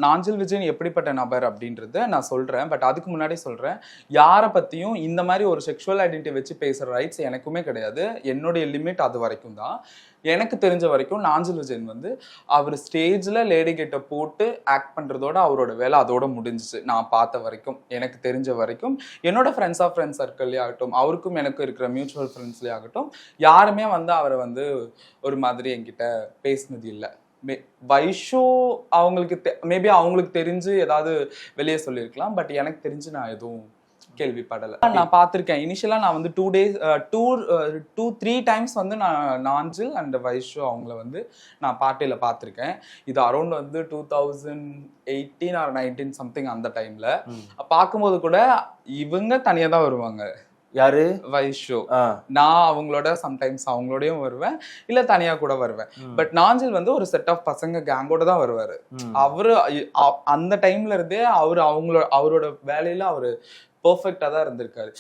நாஞ்சில் விஜயன் எப்படிப்பட்ட நபர் அப்படின்றத நான் சொல்றேன். பட் அதுக்கு முன்னாடி சொல்றேன், யாரை பத்தியும் இந்த மாதிரி ஒரு செக்ஷுவல் ஐடென்டிட்டி வச்சு பேசுற ரைட்ஸ் எனக்குமே கிடையாது. என்னுடைய லிமிட் அது வரைக்கும் தான். எனக்கு தெரிஞ்ச வரைக்கும் நாஞ்சில் விஜயன் வந்து அவர் ஸ்டேஜ்ல லேடி கெட்ட போட்டு ஆக்ட் பண்றதோட அவரோட வேலை அதோட முடிஞ்சிச்சு. நான் பார்த்த வரைக்கும், எனக்கு தெரிஞ்ச வரைக்கும், என்னோட ஃப்ரெண்ட்ஸ் ஆஃப் ஃப்ரெண்ட்ஸ் சர்க்கிள்லேயே ஆகட்டும், அவருக்கும் எனக்கு இருக்கிற மியூச்சுவல் ஃப்ரெண்ட்ஸ்லேயே ஆகட்டும், யாருமே வந்து அவரை வந்து ஒரு மாதிரி என்கிட்ட பேசினது இல்லை. வைஷு அவங்களுக்கு மேபி அவங்களுக்கு தெரிஞ்சு ஏதாவது வெளியே சொல்லியிருக்கலாம். பட் எனக்கு தெரிஞ்சு நான் எதுவும் கேள்விப்படலை. நான் பார்த்துருக்கேன். இனிஷியலாக நான் வந்து 2-3 டைம்ஸ் வந்து நான் நாஞ்சில் அண்ட் வைஷு அவங்கள வந்து நான் பார்ட்டியில் பார்த்துருக்கேன். இது அரௌண்ட் வந்து 2018 or 19 சம்திங் அந்த டைமில் பார்க்கும்போது கூட இவங்க தனியாக தான் வருவாங்க. யாரு? வைஷு. நான் அவங்களோட சம்டைம்ஸ் அவங்களோடயும் வருவேன், இல்ல தனியா கூட வருவேன். பட் நாஞ்சில் வந்து ஒரு செட் ஆஃப் பசங்க கேங்கோட தான் வருவாரு. அவரு அந்த டைம்ல இருந்தே அவரோட வேலையில அவரு பெர்ஃபெக்டா தான் இருந்திருக்காரு.